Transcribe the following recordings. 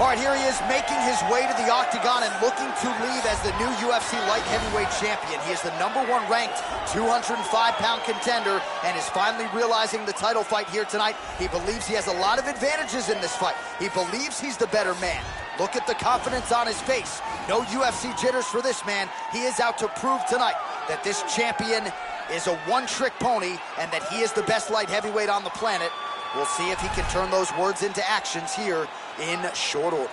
All right, here he is making his way to the octagon and looking to leave as the new UFC light heavyweight champion. He is the #1 ranked 205-pound contender and is finally realizing the title fight here tonight. He believes he has a lot of advantages in this fight. He believes he's the better man. Look at the confidence on his face. No UFC jitters for this man. He is out to prove tonight that this champion is a one-trick pony and that he is the best light heavyweight on the planet. We'll see if he can turn those words into actions here in short order.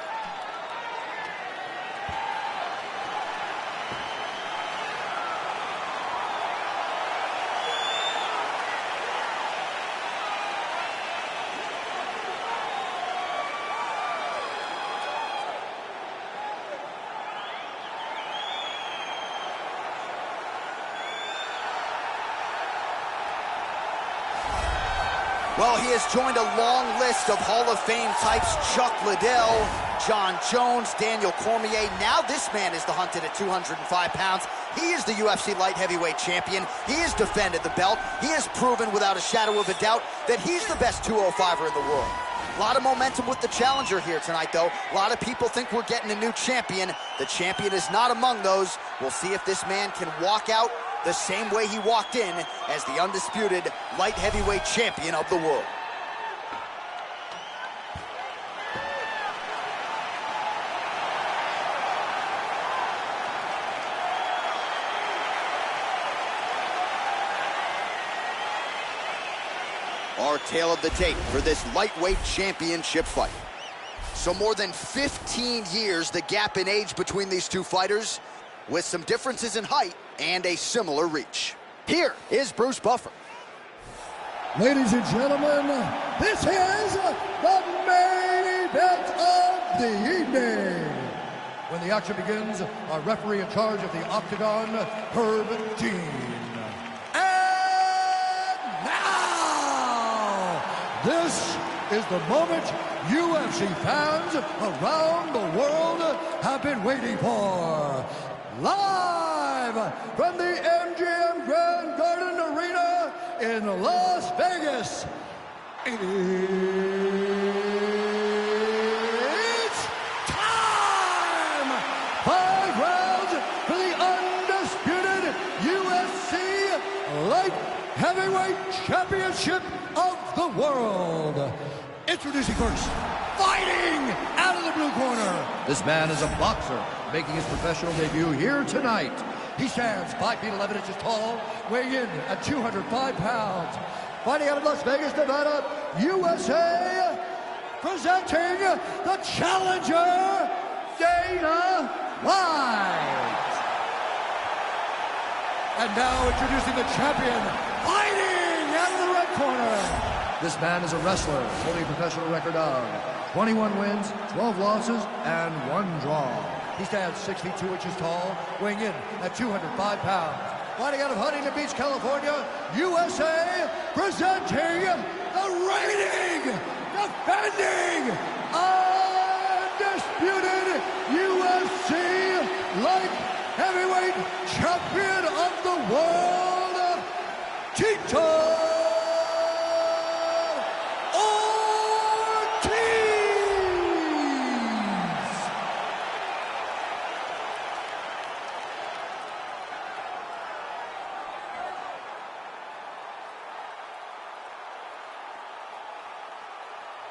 Well, he has joined a long list of Hall of Fame types: Chuck Liddell, John Jones, Daniel Cormier. Now this man is the hunted at 205 pounds. He is the UFC light heavyweight champion. He has defended the belt. He has proven without a shadow of a doubt that he's the best 205er in the world. A lot of momentum with the challenger here tonight, though. A lot of people think we're getting a new champion. The champion is not among those. We'll see if this man can walk out the same way he walked in as the undisputed light heavyweight champion of the world. Our tale of the tape for this lightweight championship fight. So more than 15 years, the gap in age between these two fighters, with some differences in height and a similar reach. Here is Bruce Buffer. Ladies and gentlemen, this is the main event of the evening. When the action begins, our referee in charge of the octagon, Herb Dean. And now, this is the moment UFC fans around the world have been waiting for. Live from the MGM Grand Garden Arena in Las Vegas, it's time! 5 rounds for the undisputed UFC Light Heavyweight Championship of the world. Introducing first, fighting out of the blue corner. This man is a boxer, making his professional debut here tonight. He stands 5 feet 11 inches tall, weighing in at 205 pounds. Fighting out of Las Vegas, Nevada, USA, presenting the challenger, Dana White. And now introducing the champion, fighting out of the red corner. This man is a wrestler, holding a professional record of 21 wins, 12 losses, and 1 draw. He stands 6 feet 2 inches tall, weighing in at 205 pounds. Fighting out of Huntington Beach, California, USA, presenting the reigning, defending, undisputed UFC light heavyweight champion of the world, Tito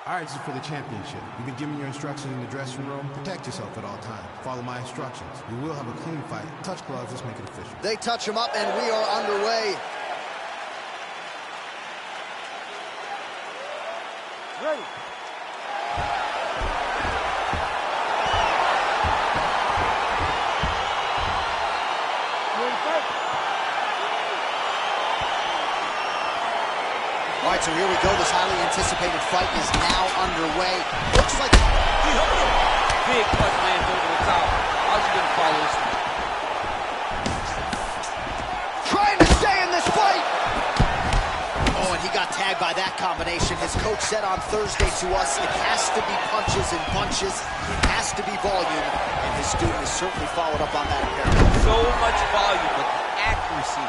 All right, this is for the championship. You've been given your instructions in the dressing room. Protect yourself at all times. Follow my instructions. We will have a clean fight. Touch gloves, let's make it official. They touch him up and we are underway. Ready. All right, so here we go. This highly anticipated fight is now underway. Looks like he hurt him. Big punch lands over the top. How's he gonna follow this one? Trying to stay in this fight. Oh, and he got tagged by that combination. His coach said on Thursday to us, it has to be punches and bunches. It has to be volume. And his student has certainly followed up on that apparently. So much volume, but the accuracy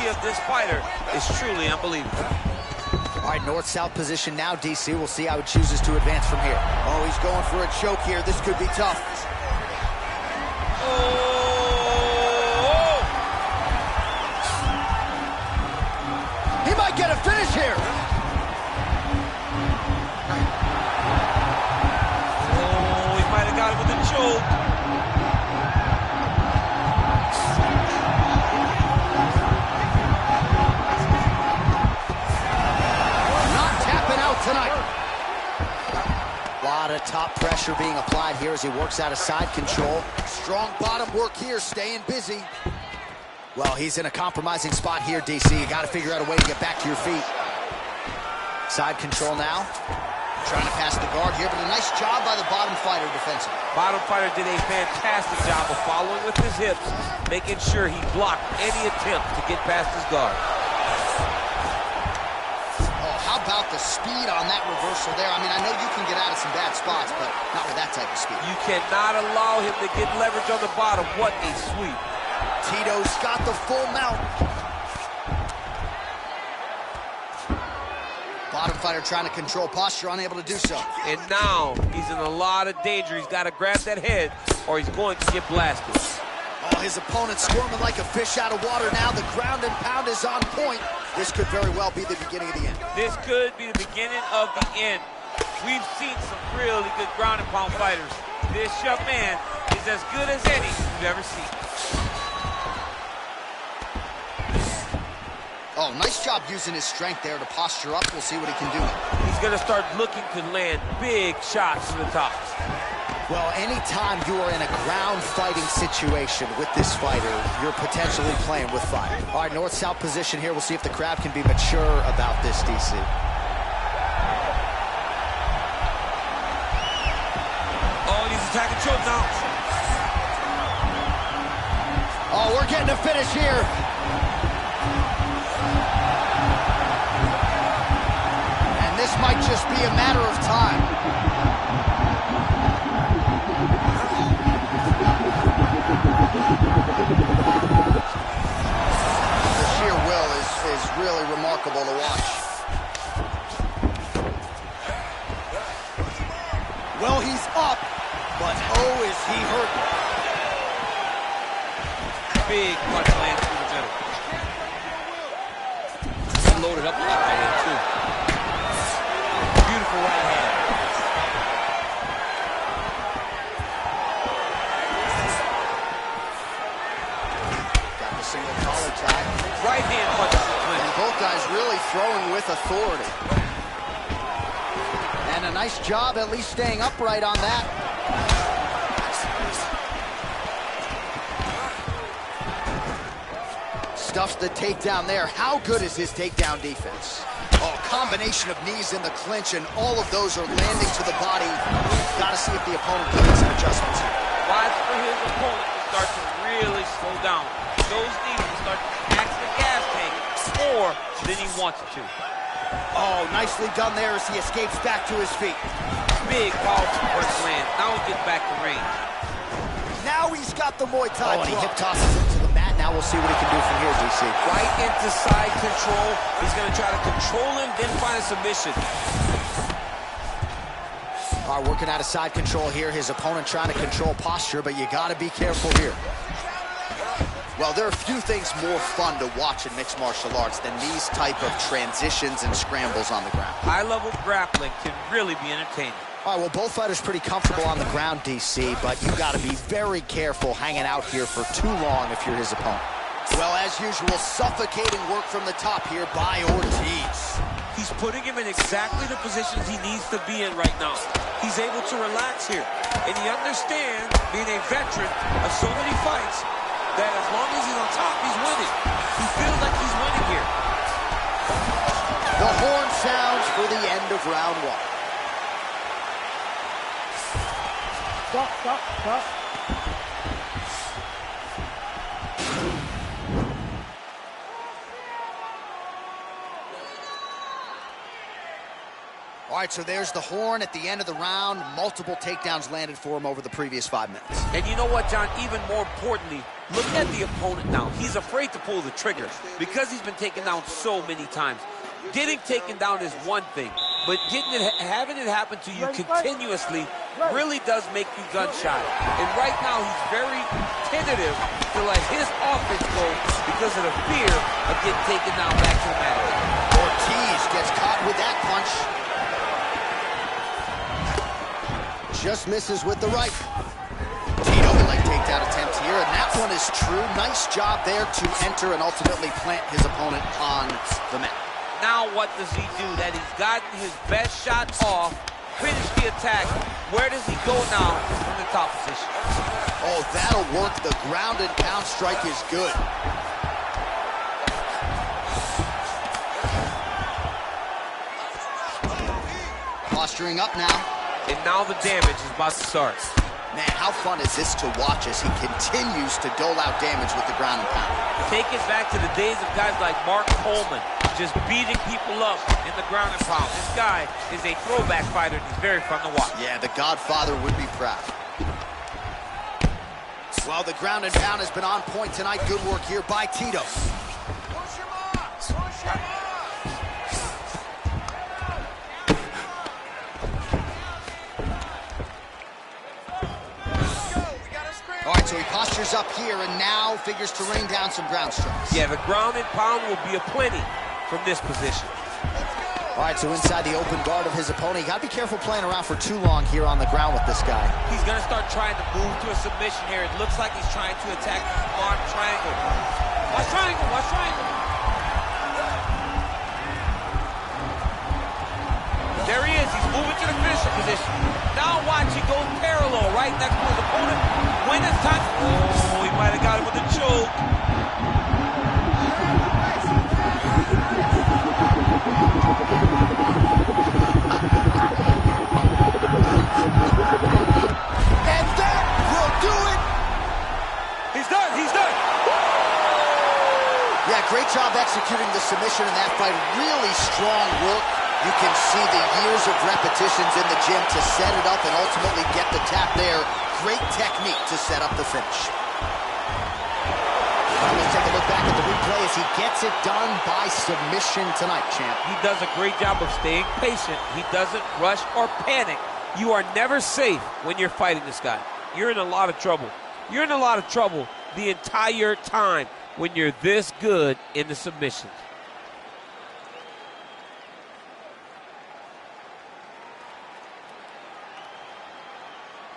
of this fighter is truly unbelievable. All right, north-south position now, DC. We'll see how he chooses to advance from here. Oh, he's going for a choke here. This could be tough. Oh! He might get a finish here. Oh, he might have got it with a choke. Tonight. A lot of top pressure being applied here as he works out of side control. Strong bottom work here, staying busy. Well, he's in a compromising spot here, DC. You got to figure out a way to get back to your feet. Side control now. Trying to pass the guard here, but a nice job by the bottom fighter defensively. Bottom fighter did a fantastic job of following with his hips, making sure he blocked any attempt to get past his guard. How about the speed on that reversal there? I mean, I know you can get out of some bad spots, but not with that type of speed. You cannot allow him to get leverage on the bottom. What a sweep. Tito's got the full mount. Bottom fighter trying to control posture, unable to do so. And now he's in a lot of danger. He's got to grab that head or he's going to get blasted. Oh, his opponent squirming like a fish out of water now. The ground and pound is on point. This could very well be the beginning of the end. This could be the beginning of the end. We've seen some really good ground and pound fighters. This young man is as good as any you've ever seen. Oh, nice job using his strength there to posture up. We'll see what he can do. He's going to start looking to land big shots to the top. Well, anytime you are in a ground fighting situation with this fighter, you're potentially playing with fire. All right, north-south position here. We'll see if the crowd can be mature about this, DC. Oh, he's attacking choke now. Oh, we're getting a finish here. And this might just be a matter of time. The sheer will is really remarkable to watch. Well, he's up, but oh, is he hurt. Big punch lands through the middle. He loaded up with that right hand, too. Beautiful right hand. Single collar tie. Right hand punches the clinch. And both guys really throwing with authority. And a nice job at least staying upright on that. Stuffs the takedown there. How good is his takedown defense? Oh, combination of knees in the clinch, and all of those are landing to the body. Got to see if the opponent can make some adjustments here. Watch for his opponent to start to really slow down. Those knees will start to tax the gas tank more than he wants to. Oh, nicely done there as he escapes back to his feet. Big, powerful first land. Now he gets back to range. Now he's got the Muay Thai. Oh, and he hip tosses him to the mat. Now we'll see what he can do from here, DC. Right into side control. He's going to try to control him, then find a submission. All right, working out of side control here. His opponent trying to control posture, but you got to be careful here. Well, there are few things more fun to watch in mixed martial arts than these type of transitions and scrambles on the ground. High-level grappling can really be entertaining. All right, well, both fighters pretty comfortable on the ground, DC, but you've got to be very careful hanging out here for too long if you're his opponent. Well, as usual, suffocating work from the top here by Ortiz. He's putting him in exactly the positions he needs to be in right now. He's able to relax here, and he understands, being a veteran of so many fights, that as long as he's on top, he's winning. He feels like he's winning here. The horn sounds for the end of round one. Stop, stop, stop. All right, so there's the horn at the end of the round. Multiple takedowns landed for him over the previous 5 minutes. And you know what, John? Even more importantly, look at the opponent now. He's afraid to pull the trigger because he's been taken down so many times. Getting taken down is one thing, but having it happen to you continuously really does make you gun-shy. And right now, he's very tentative to let his offense go because of the fear of getting taken down back to the mat. Ortiz gets caught with that punch. Just misses with the right. Tito, the leg takedown attempt here, and that one is true. Nice job there to enter and ultimately plant his opponent on the mat. Now what does he do? That he's gotten his best shot off, finished the attack. Where does he go now from the top position? Oh, that'll work. The ground and pound strike is good. Posturing up now. And now the damage is about to start. Man, how fun is this to watch as he continues to dole out damage with the ground and pound? Take it back to the days of guys like Mark Coleman, just beating people up in the ground and pound. This guy is a throwback fighter, and he's very fun to watch. Yeah, the Godfather would be proud. Well, the ground and pound has been on point tonight. Good work here by Tito. All right, so he postures up here and now figures to rain down some ground strikes. Yeah, the ground and pound will be aplenty from this position. All right, so inside the open guard of his opponent, you got to be careful playing around for too long here on the ground with this guy. He's going to start trying to move to a submission here. It looks like he's trying to attack the arm triangle. Watch triangle, watch triangle. There he is. He's moving to the finisher position. Now watch, he goes parallel right next to his opponent. When it's time, oh, he might have got him with a choke. And that will do it. He's done, he's done. Yeah, great job executing the submission in that fight. Really strong work. You can see the years of repetitions in the gym to set it up and ultimately get the tap there. Great technique to set up the finish. Let's take a look back at the replay as he gets it done by submission tonight, champ. He does a great job of staying patient. He doesn't rush or panic. You are never safe when you're fighting this guy. You're in a lot of trouble. You're in a lot of trouble the entire time when you're this good in the submissions.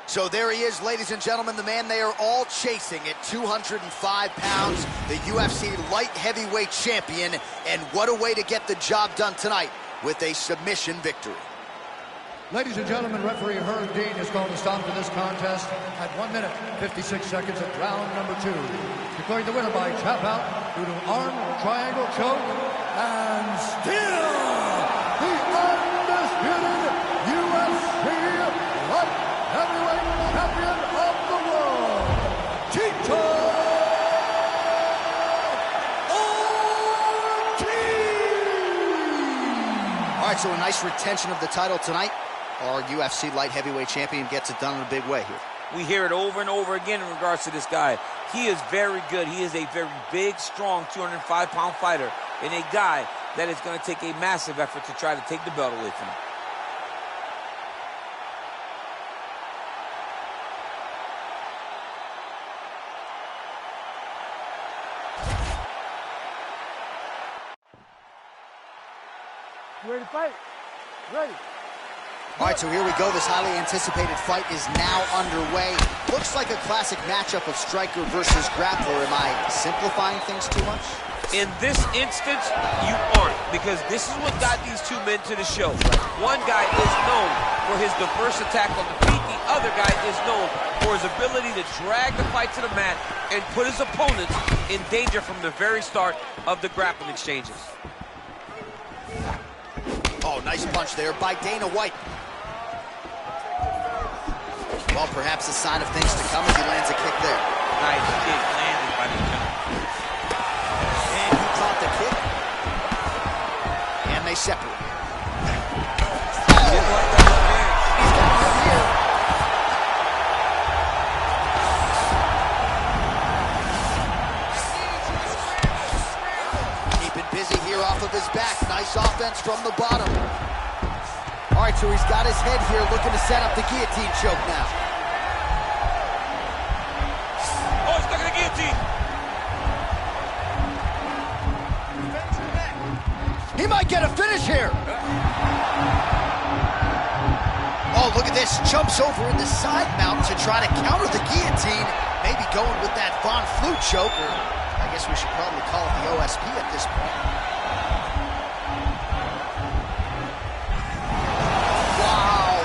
So there he is, ladies and gentlemen, the man they are all chasing at 205 pounds, the UFC light heavyweight champion, and what a way to get the job done tonight with a submission victory. Ladies and gentlemen, referee Herb Dean is called to stop to this contest at 1 minute, 56 seconds of round number 2. Declaring the winner by tap out due to arm triangle choke, and still the undisputed UFC light heavyweight champion of the world, Tito Ortiz! All right, so a nice retention of the title tonight. Our UFC light heavyweight champion gets it done in a big way here. We hear it over and over again in regards to this guy. He is very good. He is a very big, strong 205-pound fighter and a guy that is going to take a massive effort to try to take the belt away from him. You ready to fight? Ready. All right, so here we go. This highly anticipated fight is now underway. Looks like a classic matchup of striker versus grappler. Am I simplifying things too much? In this instance, you aren't, because this is what got these two men to the show. One guy is known for his diverse attack on the feet. The other guy is known for his ability to drag the fight to the mat and put his opponents in danger from the very start of the grappling exchanges. Oh, nice punch there by Dana White. Well, perhaps a sign of things to come as he lands a kick there. Nice kick landed by the gentleman. And he caught the kick. And they separate. He didn't like that one there. He's got him here. Keep it busy here off of his back. Nice offense from the bottom. All right, so he's got his head here, looking to set up the guillotine choke now. Oh, he's stuck in the guillotine. He might get a finish here. Oh, look at this. Jumps over in the side mount to try to counter the guillotine. Maybe going with that Von Flue choke, or I guess we should probably call it the OSP at this point. Wow.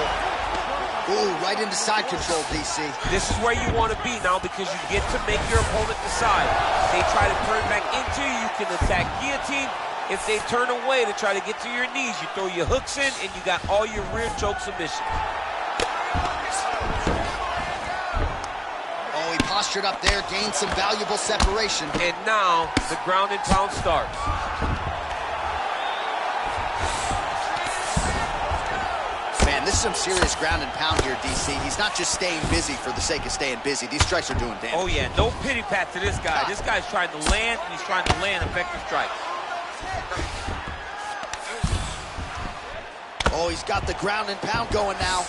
Ooh, right into side control, DC. This is where you want to be now because you get to make your opponent decide. If they try to turn back into you, you can attack guillotine. If they turn away to try to get to your knees, you throw your hooks in and you got all your rear choke submission. Oh, he postured up there, gained some valuable separation. And now the ground and pound starts. Man, this is some serious ground and pound here, DC. He's not just staying busy for the sake of staying busy. These strikes are doing damage. Oh yeah, no pity pat to this guy. This guy's trying to land, and he's trying to land effective strikes. Oh, he's got the ground and pound going now.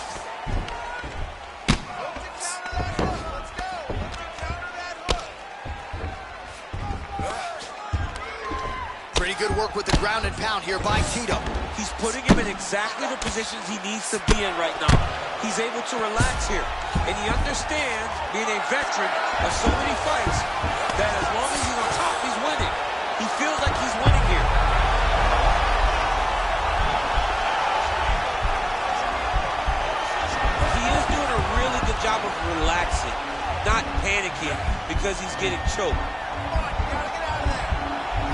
Pretty good work with the ground and pound here by Tito. He's putting him in exactly the positions he needs to be in right now. He's able to relax here. And he understands, being a veteran of so many fights, that as long as he's on top, he's winning. He feels like he's winning here. He is doing a really good job of relaxing, not panicking because he's getting choked.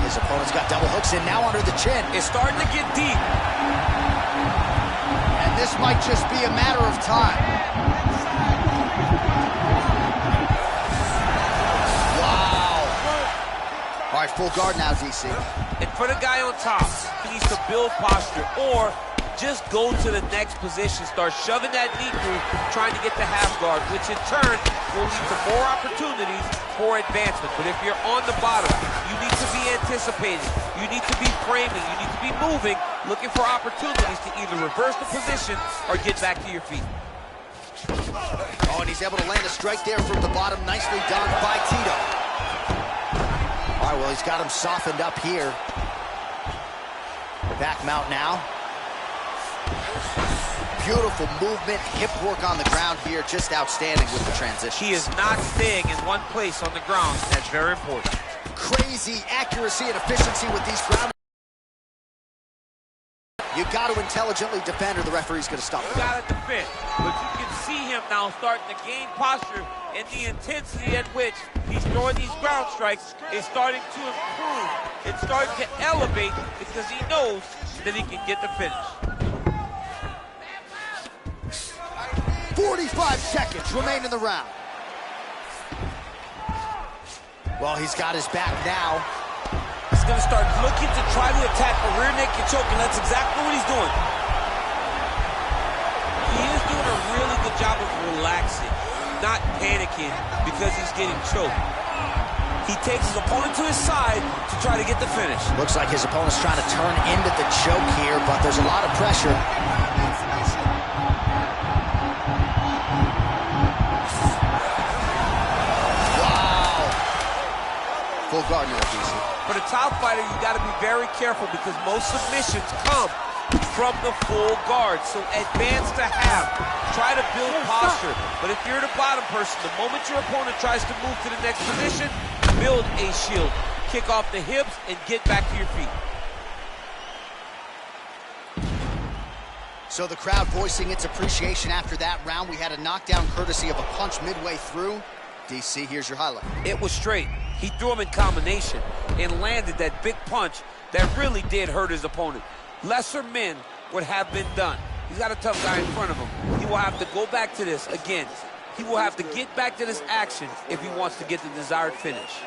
His opponent's got double hooks in now under the chin. It's starting to get deep. And this might just be a matter of time. Wow. All right, full guard now, DC. And for the guy on top, he needs to build posture or just go to the next position, start shoving that knee through, trying to get the half guard, which in turn will lead to more opportunities for advancement. But if you're on the bottom, you need to be anticipating, you need to be framing, you need to be moving, looking for opportunities to either reverse the position or get back to your feet. Oh, and he's able to land a strike there from the bottom. Nicely done by Tito. All right, well, he's got him softened up here. Back mount now. Beautiful movement, hip work on the ground here, just outstanding with the transition. He is not staying in one place on the ground. That's very important. Crazy accuracy and efficiency with these ground. You got to intelligently defend or the referee's going to stop. You got to defend, but you can see him now starting to gain posture, and the intensity at which he's throwing these ground strikes is starting to improve. It's starting to elevate because he knows that he can get the finish. 45 seconds remain in the round. Well, he's got his back now. He's going to start looking to try to attack a rear naked choke, and that's exactly what he's doing. He is doing a really good job of relaxing, not panicking because he's getting choked. He takes his opponent to his side to try to get the finish. Looks like his opponent's trying to turn into the choke here, but there's a lot of pressure. Full guard now, DC. For the top fighter, you got to be very careful because most submissions come from the full guard. So advance to half. Try to build posture. But if you're the bottom person, the moment your opponent tries to move to the next position, build a shield. Kick off the hips and get back to your feet. So the crowd voicing its appreciation after that round. We had a knockdown courtesy of a punch midway through. DC, here's your highlight. It was straight. He threw him in combination and landed that big punch that really did hurt his opponent. Lesser men would have been done. He's got a tough guy in front of him. He will have to go back to this again. He will have to get back to this action if he wants to get the desired finish.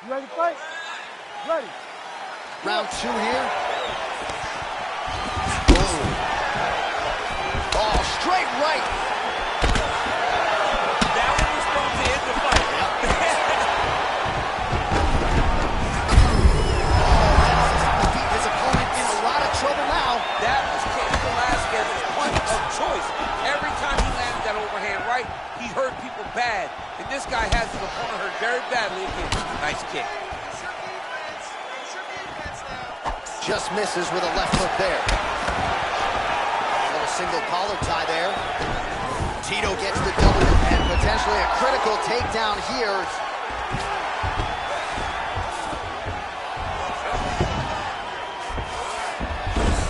You ready to fight? Ready. Round two here. Oh, straight right. That one was thrown to end the fight. nice kick. Just misses with a left hook there. A little single collar tie there. Tito gets the double and potentially a critical takedown here.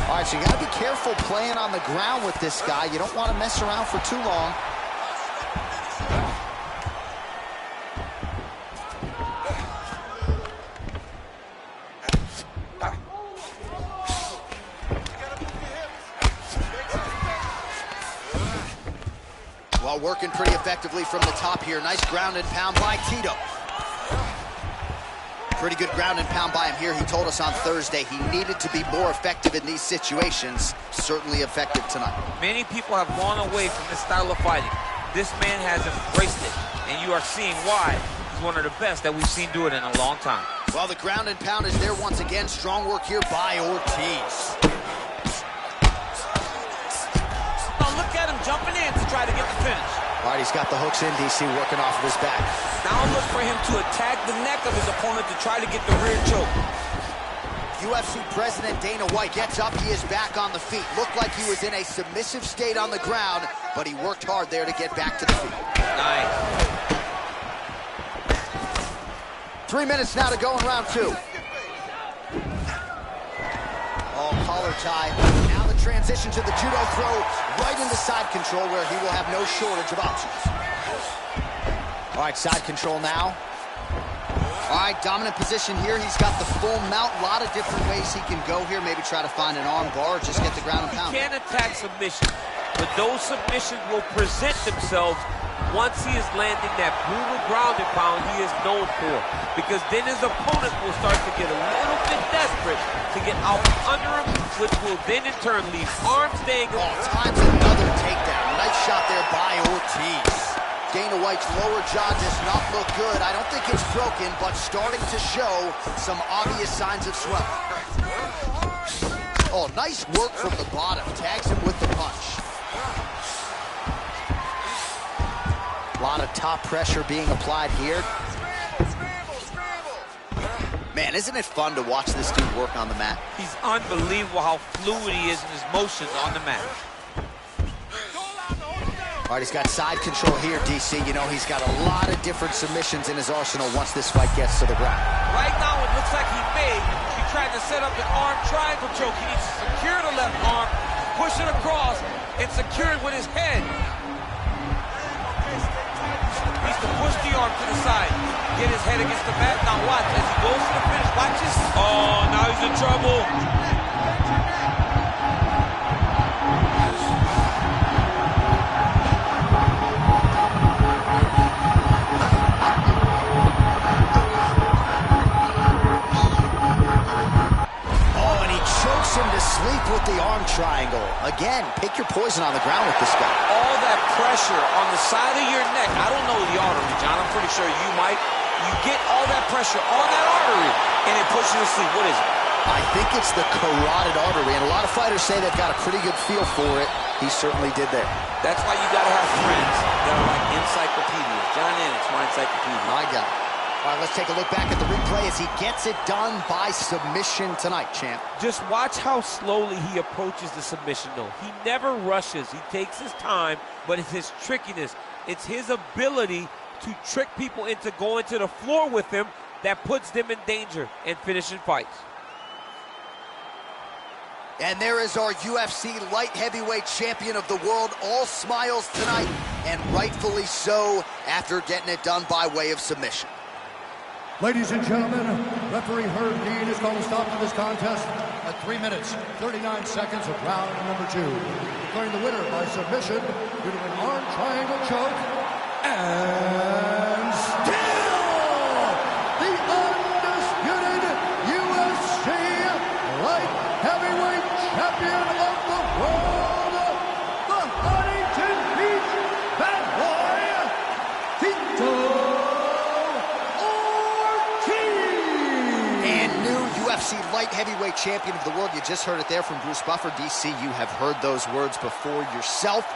All right, so you got to be careful playing on the ground with this guy. You don't want to mess around for too long. Well, working pretty effectively from the top here. Nice ground and pound by Tito. Pretty good ground and pound by him here. He told us on Thursday he needed to be more effective in these situations. Certainly effective tonight. Many people have gone away from this style of fighting. This man has embraced it, and you are seeing why he's one of the best that we've seen do it in a long time. Well, the ground and pound is there once again. Strong work here by Ortiz. Now look at him jumping in to try to get the finish. All right, he's got the hooks in, DC, working off of his back. Now look for him to attack the neck of his opponent to try to get the rear choke. UFC President Dana White gets up. He is back on the feet. Looked like he was in a submissive state on the ground, but he worked hard there to get back to the feet. Nice. 3 minutes now to go in round 2. Oh, collar tie. Now the transition to the judo throw right into side control where he will have no shortage of options. All right, side control now. All right, dominant position here. He's got the full mount. A lot of different ways he can go here. Maybe try to find an arm bar or just get the ground and pound. He can attack submission, but those submissions will present themselves once he is landing that brutal ground and pound he is known for. Because then his opponent will start to get a little bit desperate to get out from under him, which will then in turn leave arms dangling. Oh, times another takedown. Nice shot there by Ortiz. Dana White's lower jaw does not look good. I don't think it's broken, but starting to show some obvious signs of swelling. Oh, nice work from the bottom. Tags him with the punch. A lot of top pressure being applied here. Man, isn't it fun to watch this dude work on the mat? He's unbelievable how fluid he is in his motions on the mat. All right, he's got side control here, DC. You know, he's got a lot of different submissions in his arsenal once this fight gets to the ground. Right now, it looks like he tried to set up an arm triangle choke. He needs to secure the left arm, push it across, and secure it with his head. He needs to push the arm to the side, get his head against the mat. Now watch, as he goes to the finish, watch this. Oh, now he's in trouble. Him to sleep with the arm triangle. Again, pick your poison on the ground with this guy. All that pressure on the side of your neck. I don't know the artery, John. I'm pretty sure you might. You get all that pressure on that artery, and it puts you to sleep. What is it? I think it's the carotid artery, and a lot of fighters say they've got a pretty good feel for it. He certainly did there. That's why you got to have friends that are like encyclopedias. John Annix, my encyclopedia. My God. All right, let's take a look back at the replay as he gets it done by submission tonight, champ. Just watch how slowly he approaches the submission, though. He never rushes. He takes his time, but it's his trickiness. It's his ability to trick people into going to the floor with him that puts them in danger and finishing fights. And there is our UFC light heavyweight champion of the world, all smiles tonight, and rightfully so after getting it done by way of submission. Ladies and gentlemen, referee Herb Dean has called a stop to this contest at 3 minutes, 39 seconds of round number 2. Declaring the winner by submission due to an arm triangle choke, and still the undisputed UFC light heavyweight champion of the world, the Huntington Beach Bad Boy, Tito UFC light heavyweight champion of the world. You just heard it there from Bruce Buffer. DC, you have heard those words before yourself.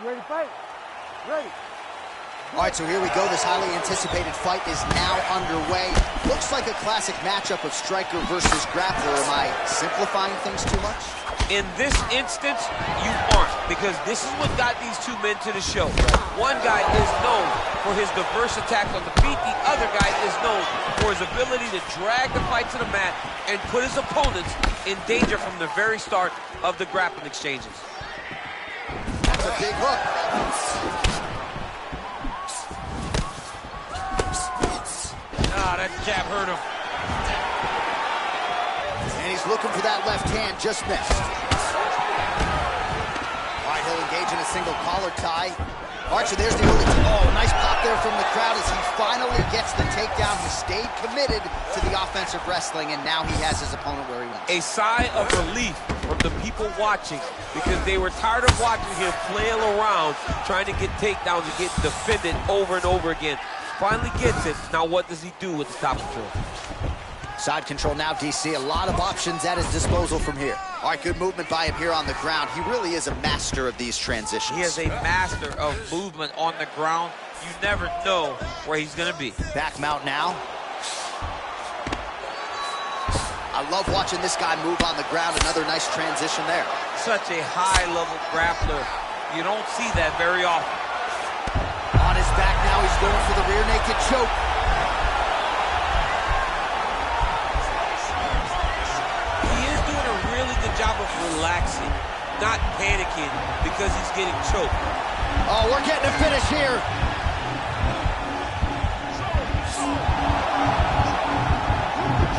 You ready to fight? All right, so here we go. This highly anticipated fight is now underway. Looks like a classic matchup of striker versus grappler. Am I simplifying things too much? In this instance, you aren't, because this is what got these two men to the show. One guy is known for his diverse attacks on the feet. The other guy is known for his ability to drag the fight to the mat and put his opponents in danger from the very start of the grappling exchanges. That's a big hook. Ah, that jab hurt him. And he's looking for that left hand, just missed. All right, he'll engage in a single collar tie. All right, so there's the early, nice pop there from the crowd as he finally gets the takedown. He stayed committed to the offensive wrestling, and now he has his opponent where he wants. A sigh of relief from the people watching, because they were tired of watching him flail around, trying to get takedowns and get defended over and over again. Finally gets it. Now what does he do with the top control? Side control now, DC. A lot of options at his disposal from here. All right, good movement by him here on the ground. He really is a master of these transitions. He is a master of movement on the ground. You never know where he's going to be. Back mount now. I love watching this guy move on the ground. Another nice transition there. Such a high-level grappler. You don't see that very often. On his back now, he's going for the rear naked choke. He is doing a really good job of relaxing, not panicking because he's getting choked. Oh, we're getting a finish here.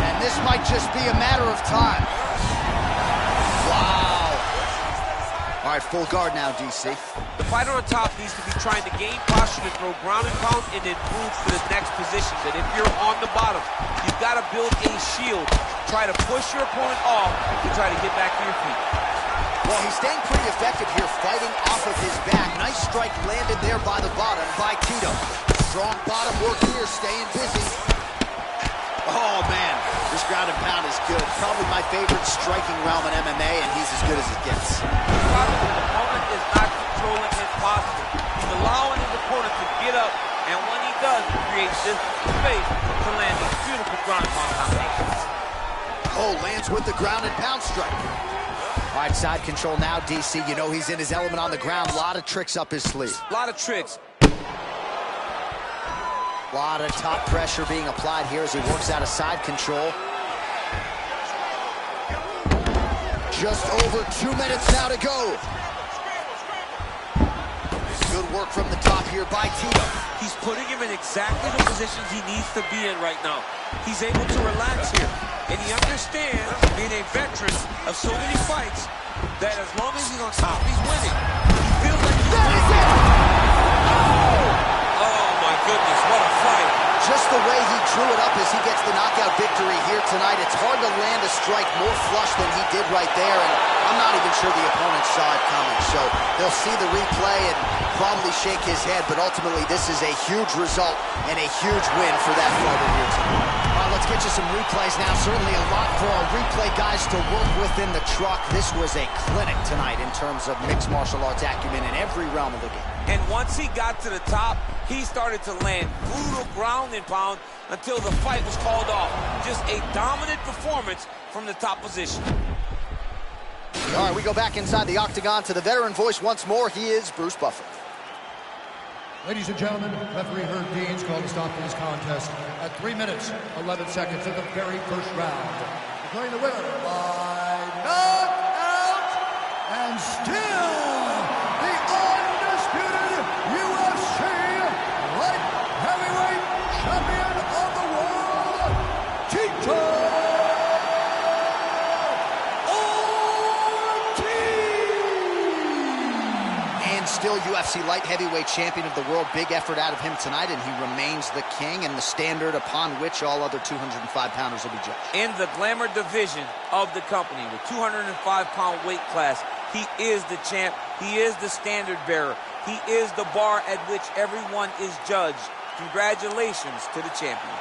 And this might just be a matter of time. Wow. All right, full guard now, DC. The fighter on top needs to be trying to gain posture to throw ground and pound and then move to the next position. And if you're on the bottom, you've got to build a shield. Try to push your opponent off to try to get back to your feet. Well, he's staying pretty effective here, fighting off of his back. Nice strike landed there by the bottom by Tito. Strong bottom work here, staying busy. Oh, man, this ground and pound is good. Probably my favorite striking realm in MMA, and he's as good as it gets. The problem is the opponent is not controlling his posture. He's allowing his opponent to get up, and when he does, he creates this space to land these beautiful ground and pound combinations. Oh, lands with the ground and pound strike. All right, side control now, DC. You know he's in his element on the ground. A lot of tricks up his sleeve. A lot of tricks. A lot of top pressure being applied here as he works out of side control. Just over 2 minutes now to go. Good work from the top here by Tito. He's putting him in exactly the positions he needs to be in right now. He's able to relax here. And he understands, being a veteran of so many fights, that as long as he's on top, he's winning. He feels like he's winning. Oh, my goodness, what a fight. Just the way he drew it up as he gets the knockout victory here tonight. It's hard to land a strike more flush than he did right there, and I'm not even sure the opponent saw it coming. So they'll see the replay and probably shake his head, but ultimately this is a huge result and a huge win for that fighter here tonight. All right, let's get you some replays now. Certainly a lot for our replay guys to work with in the truck. This was a clinic tonight in terms of mixed martial arts acumen in every realm of the game. And once he got to the top, he started to land brutal ground and pound until the fight was called off. Just a dominant performance from the top position. All right, we go back inside the octagon to the veteran voice once more. He is Bruce Buffer. Ladies and gentlemen, referee Herb Dean's called to stop this contest at 3 minutes, 11 seconds of the very first round. Declaring the winner by knockout and still the undisputed UFC light heavyweight champion of the world, Tito Ortiz! And still UFC light heavyweight champion of the world. Big effort out of him tonight, and he remains the king and the standard upon which all other 205-pounders will be judged. In the glamour division of the company, the 205-pound weight class, he is the champ. He is the standard bearer. He is the bar at which everyone is judged. Congratulations to the champion.